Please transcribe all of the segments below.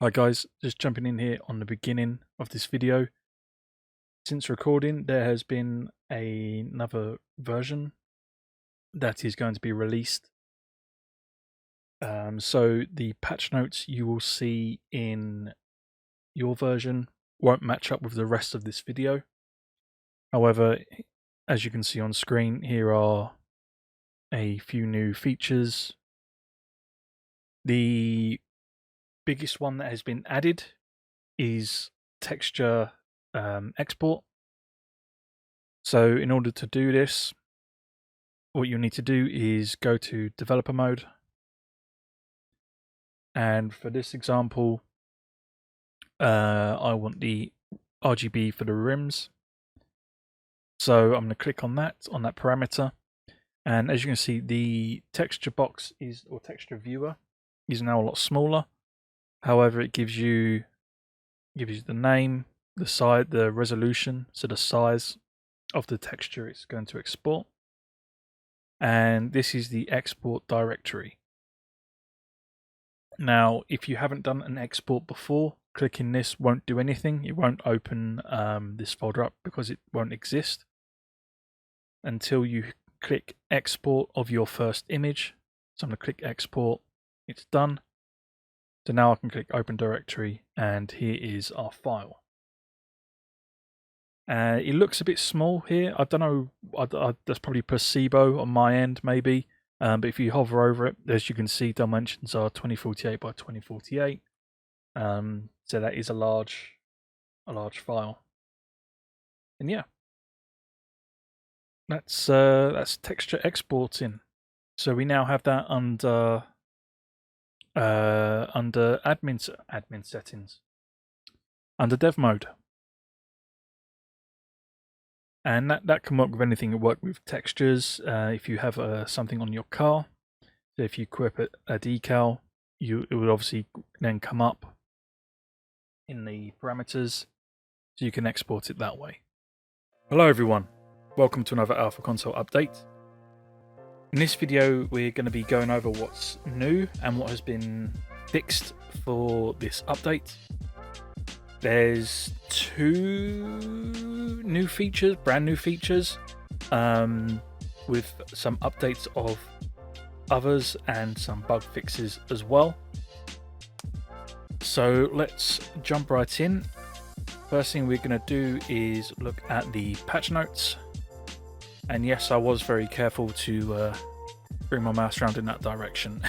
Hi guys, just jumping in here on the beginning of this video. Since recording, there has been another version that is going to be released. So the patch notes you will see in your version won't match up with the rest of this video. However, as you can see on screen, here are a few new features. The biggest one that has been added is texture export. So in order to do this, what you'll need to do is go to developer mode. And for this example, I want the RGB for the rims. So I'm going to click on that parameter. And as you can see, the texture box or texture viewer is now a lot smaller. However, it gives you the name, the size, the resolution, so the size of the texture it's going to export. And this is the export directory. Now, if you haven't done an export before, clicking this won't do anything. It won't open this folder up because it won't exist until you click export of your first image. So I'm going to click export. It's done. So now I can click open directory, and here is our file. It looks a bit small here. I don't know, that's probably placebo on my end maybe. But if you hover over it, as you can see, dimensions are 2048 by 2048. So that is a large file. And yeah, that's texture exporting. So we now have that under admin settings, under dev mode. And that can work with anything. It work with textures. If you have something on your car, so if you equip a decal, it would obviously then come up in the parameters, so you can export it that way. Hello everyone, welcome to another Alpha Console update. In this video, we're going to be going over what's new and what has been fixed for this update. There's two new features, brand new features, with some updates of others and some bug fixes as well. So let's jump right in. First thing we're going to do is look at the patch notes. And yes, I was very careful to bring my mouse around in that direction.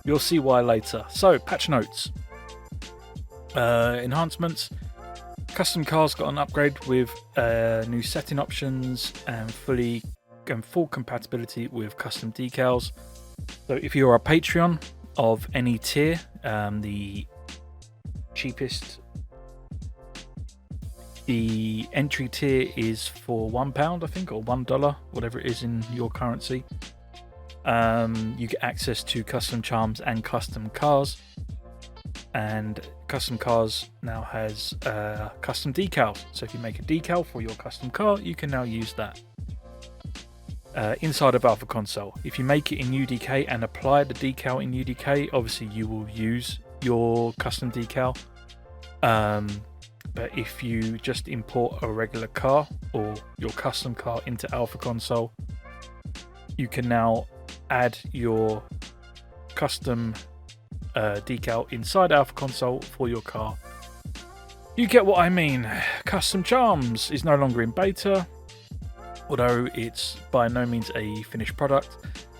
You'll see why later. So, patch notes. Enhancements. Custom cars got an upgrade with new setting options and full compatibility with custom decals. So if you're a Patreon of any tier, the cheapest, the entry tier is for £1, I think, or $1, whatever it is in your currency. You get access to custom charms and custom cars. And custom cars now has custom decals. So if you make a decal for your custom car, you can now use that inside of Alpha Console. If you make it in UDK and apply the decal in UDK, obviously you will use your custom decal. But if you just import a regular car or your custom car into Alpha Console, you can now add your custom decal inside Alpha Console for your car. You get what I mean. Custom Charms is no longer in beta, although it's by no means a finished product.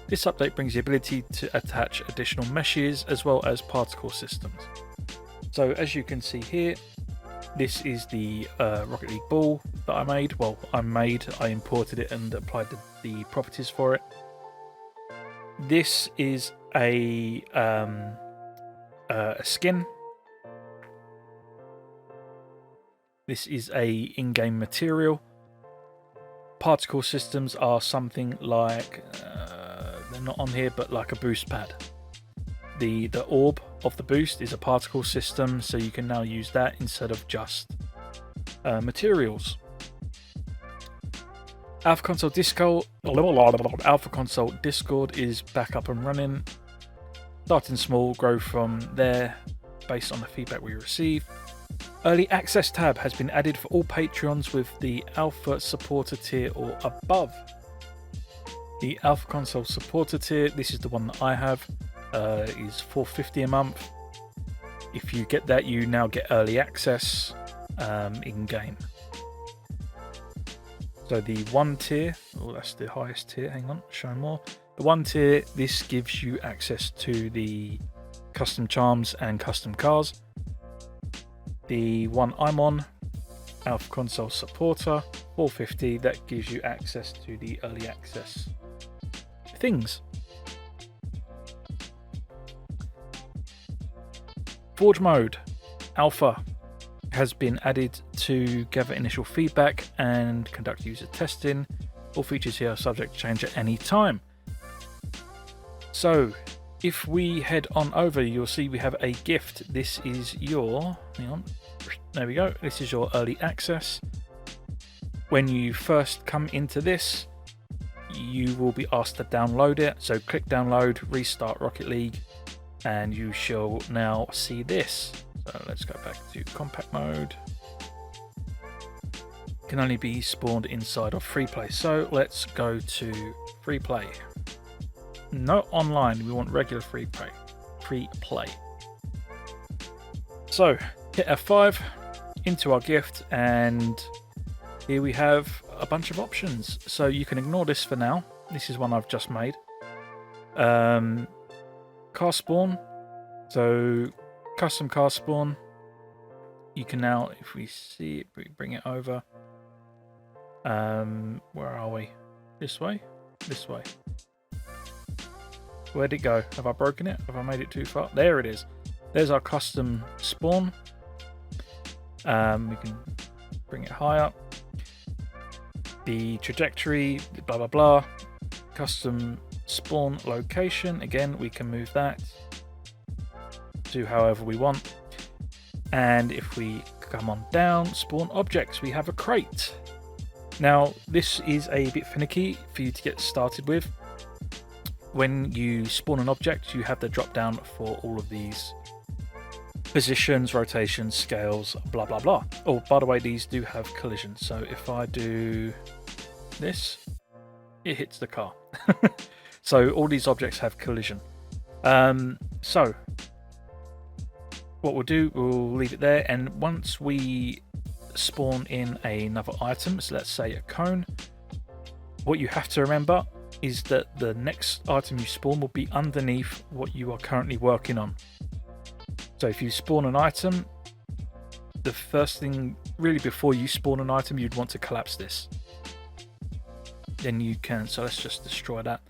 This update brings the ability to attach additional meshes as well as particle systems. So as you can see here, this is the Rocket League ball that I made. Well, I imported it and applied the properties for it. This is a skin. This is a in-game material. Particle systems are something like they're not on here, but like a boost pad. The orb of the boost is a particle system, so you can now use that instead of just materials. Alpha Console Discord is back up and running. Starting small, grow from there. based on the feedback we receive. Early access tab has been added for all Patreons with the Alpha supporter tier or above. The Alpha Console supporter tier, this is the one that I have, is $4.50 a month. If you get that, you now get early access in game. So the 1 tier, oh, that's the highest tier. Hang on, show more. The 1 tier, this gives you access to the custom charms and custom cars. The one I'm on, Alpha Console supporter, $4.50. That gives you access to the early access things. Forge mode, Alpha, has been added to gather initial feedback and conduct user testing. All features here are subject to change at any time. So, if we head on over, you'll see we have a gift. This is your, hang on, there we go. This is your early access. When you first come into this, you will be asked to download it. So click download, restart Rocket League, and you shall now see this. So let's go back to compact mode. Can only be spawned inside of free play. So let's go to free play. No online, we want regular free play. So hit F5 into our gift, and here we have a bunch of options. So you can ignore this for now. This is one I've just made. Car spawn. So custom car spawn. You can now, if we see it, bring it over. Where are we? This way? This way. Where'd it go? Have I broken it? Have I made it too far? There it is. There's our custom spawn. We can bring it higher. The trajectory, blah blah blah. Custom spawn location. Again, we can move that to however we want. And if we come on down, spawn objects, we have a crate. Now, this is a bit finicky for you to get started with. When you spawn an object, you have the drop down for all of these positions, rotations, scales, blah blah blah. Oh, by the way, these do have collision. So if I do this, it hits the car. So all these objects have collision. So what we'll do, we'll leave it there, and once we spawn in another item, so let's say a cone, what you have to remember is that the next item you spawn will be underneath what you are currently working on. So if you spawn an item, the first thing, really before you spawn an item, you'd want to collapse this. Then you can, so let's just destroy that.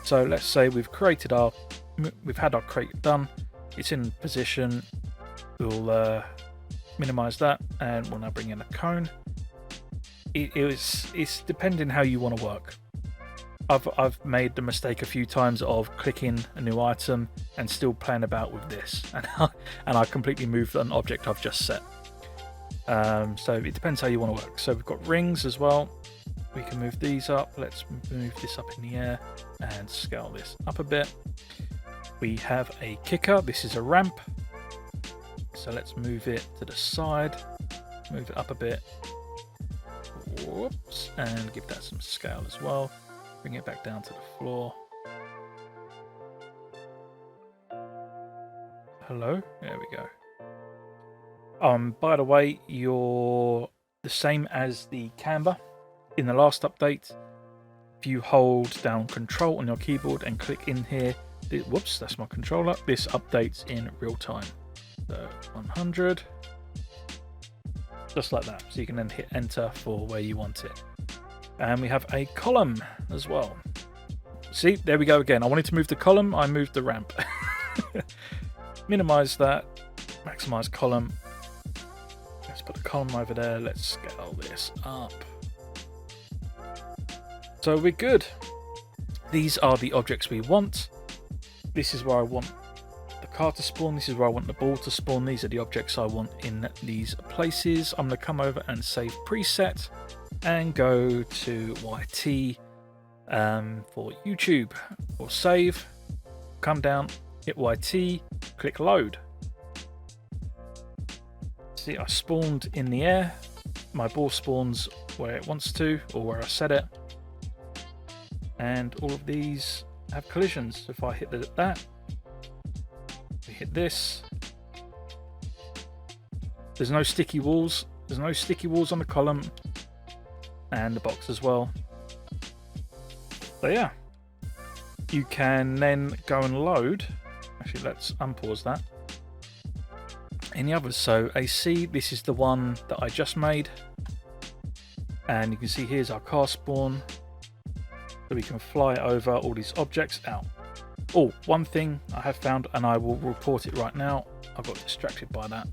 So let's say we've had our crate done, it's in position, we'll minimize that, and we'll now bring in a cone. It's depending how you want to work. I've made the mistake a few times of clicking a new item and still playing about with this, and I completely moved an object I've just set. So it depends how you want to work. So we've got rings as well. We can move these up. Let's move this up in the air and scale this up a bit. We have a kicker. This is a ramp. So let's move it to the side, move it up a bit. Whoops, and give that some scale as well. Bring it back down to the floor. Hello, there we go. By the way, you're the same as the camber in the last update. If you hold down Control on your keyboard and click in here, whoops, that's my controller. This updates in real time. So 100, just like that. So you can then hit enter for where you want it. And we have a column as well. See, there we go again. I wanted to move the column, I moved the ramp. Minimize that, maximize column. Let's put the column over there. Let's scale this up. So we're good. These are the objects we want. This is where I want the car to spawn. This is where I want the ball to spawn. These are the objects I want in these places. I'm going to come over and save preset and go to YT for YouTube. Or save, come down, hit YT, click load. See, I spawned in the air. My ball spawns where it wants to, or where I set it. And all of these have collisions. If I hit that, we hit this. There's no sticky walls. There's no sticky walls on the column and the box as well. So yeah, you can then go and load. Actually, let's unpause that. Any others? So AC, this is the one that I just made. And you can see here's our car spawn. So we can fly over all these objects out. Oh, one thing I have found, and I will report it right now. I got distracted by that.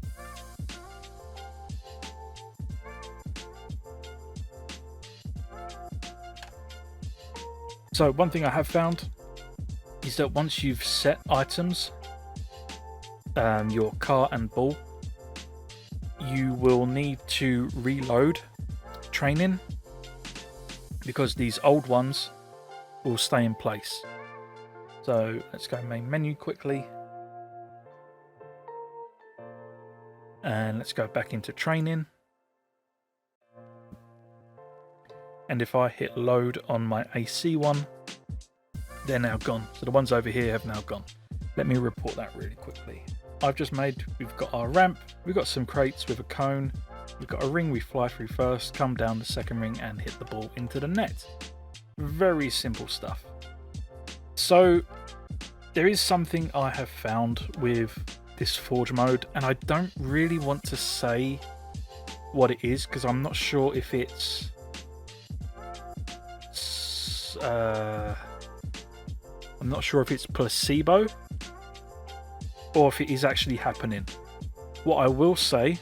So one thing I have found is that once you've set items, your car and ball, you will need to reload training because these old ones will stay in place. So let's go main menu quickly. And let's go back into training. And if I hit load on my AC one, they're now gone. So the ones over here have now gone. Let me report that really quickly. We've got our ramp, we've got some crates with a cone, we've got a ring we fly through first, come down the second ring and hit the ball into the net. Very simple stuff. So there is something I have found with this Forge mode, and I don't really want to say what it is because I'm not sure if it's placebo or if it is actually happening. What I will say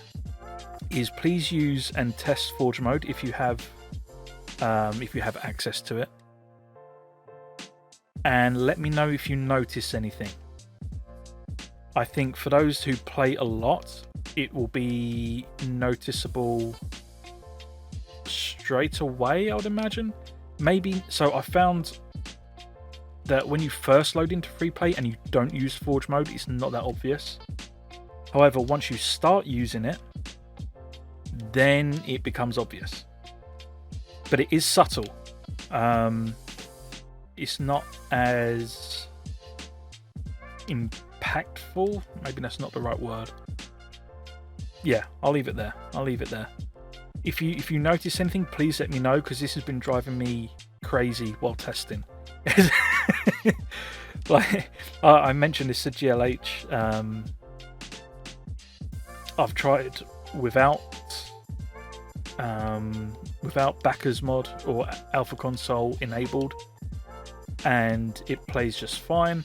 is please use and test Forge mode if you have access to it, and let me know if you notice anything. I think for those who play a lot, it will be noticeable straight away, I would imagine. Maybe. So I found that when you first load into free play and you don't use Forge mode, it's not that obvious. However, once you start using it, then it becomes obvious. But it is subtle. It's not as impactful. Maybe that's not the right word. Yeah, I'll leave it there. If you notice anything, please let me know, because this has been driving me crazy while testing. Like I mentioned this to GLH. I've tried without backers mod or alpha console enabled, and it plays just fine.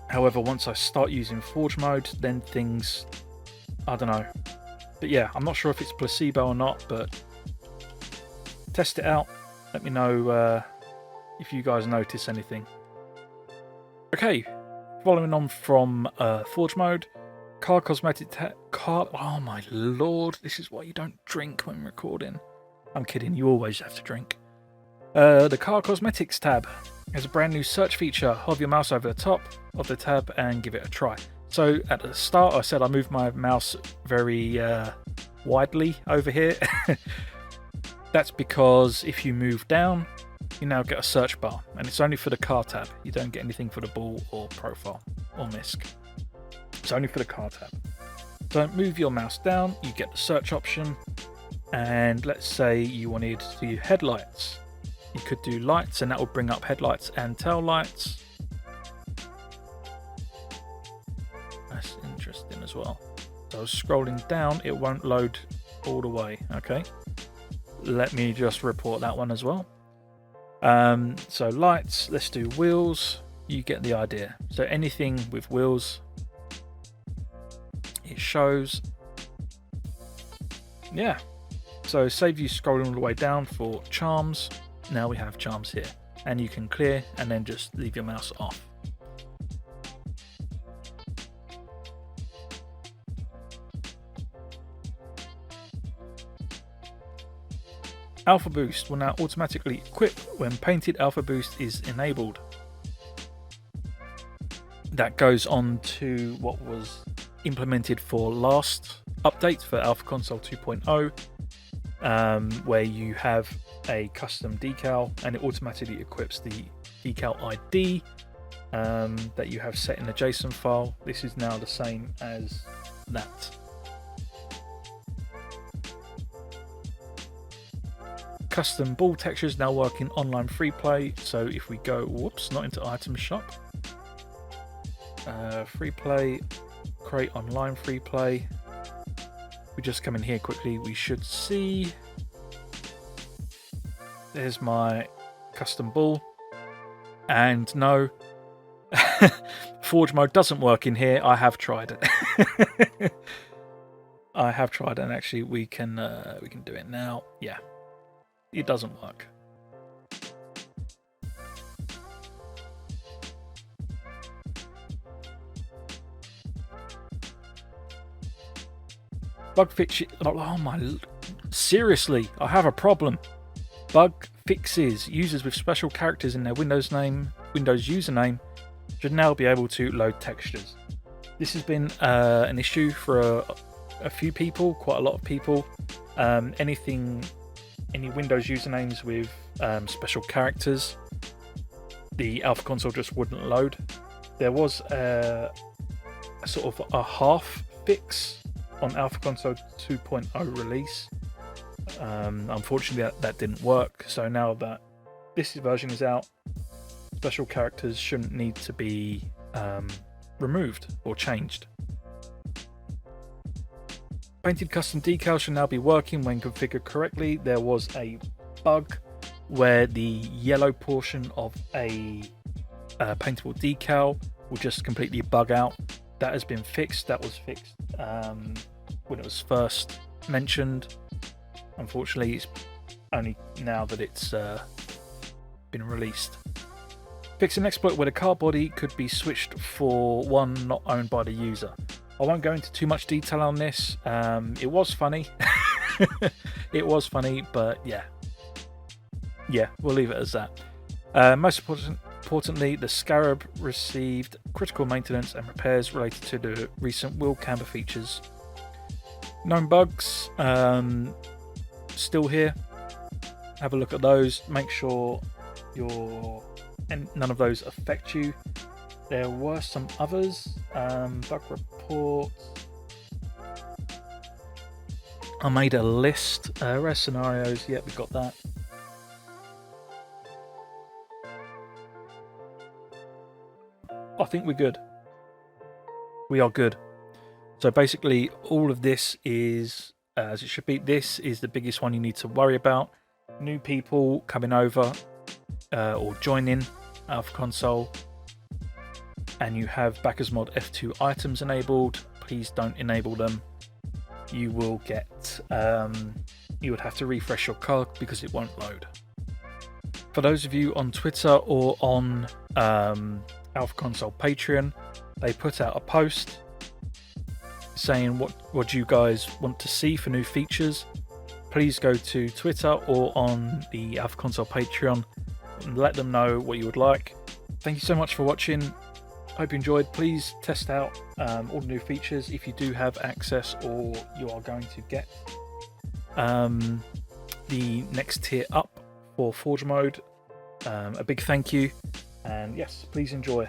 However, once I start using Forge mode, then things, I don't know. But yeah, I'm not sure if it's placebo or not, but test it out. Let me know if you guys notice anything. Okay, following on from Forge mode, car cosmetic car. Oh my lord, this is why you don't drink when recording. I'm kidding, you always have to drink. The car cosmetics tab has a brand new search feature. Hover your mouse over the top of the tab and give it a try. So at the start I said I moved my mouse very widely over here. That's because if you move down, you now get a search bar, and it's only for the car tab. You don't get anything for the ball or profile or misc. It's only for the car tab. So move your mouse down, you get the search option, and let's say you wanted to do headlights. You could do lights, and that will bring up headlights and tail lights. That's interesting as well. So scrolling down, it won't load all the way. Okay, let me just report that one as well. So lights, let's do wheels. You get the idea. So anything with wheels, it shows. Yeah. So save you scrolling all the way down for charms. Now we have charms here, and you can clear and then just leave your mouse off. Alpha Boost will now automatically equip when Painted Alpha Boost is enabled. That goes on to what was implemented for last update for Alpha Console 2.0, where you have a custom decal and it automatically equips the decal ID that you have set in the JSON file. This is now the same as that. Custom ball textures now work in online free play. So if we go, whoops, not into item shop, free play, create online free play. We just come in here quickly. We should see. There's my custom ball, and no, Forge mode doesn't work in here. I have tried it. I have tried it, and actually we can do it now. Yeah, it doesn't work. Bug fix. Oh my! Seriously, I have a problem. Bug fixes. Users with special characters in their Windows username should now be able to load textures. This has been an issue for a few people, quite a lot of people. Any Windows usernames with special characters, the Alpha Console just wouldn't load. There was a sort of a half fix on Alpha Console 2.0 release. Unfortunately that didn't work, so now that this version is out, special characters shouldn't need to be removed or changed. Painted custom decals should now be working when configured correctly. There was a bug where the yellow portion of a paintable decal will just completely bug out. That has been fixed. That was fixed when it was first mentioned. Unfortunately, it's only now that it's been released. Fix an exploit where the car body could be switched for one not owned by the user. I won't go into too much detail on this. It was funny. It was funny, but yeah, we'll leave it as that. Most importantly, the Scarab received critical maintenance and repairs related to the recent wheel camber features. Known bugs still here. Have a look at those. Make sure none of those affect you. There were some others. Bug reports. I made a list. Rare scenarios. Yeah, we got that. I think we're good. We are good. So basically, all of this is as it should be. This is the biggest one you need to worry about. New people coming over or joining Alpha Console, and you have backers mod F2 items enabled. Please don't enable them. You will get you would have to refresh your card because it won't load. For those of you on Twitter or on Alpha Console Patreon, they put out a post saying what you guys want to see for new features. Please go to Twitter or on the Alpha Console Patreon and let them know what you would like. Thank you so much for watching. Hope you enjoyed. Please test out all the new features if you do have access or you are going to get the next tier up for Forge mode. A big thank you, and yes, please enjoy.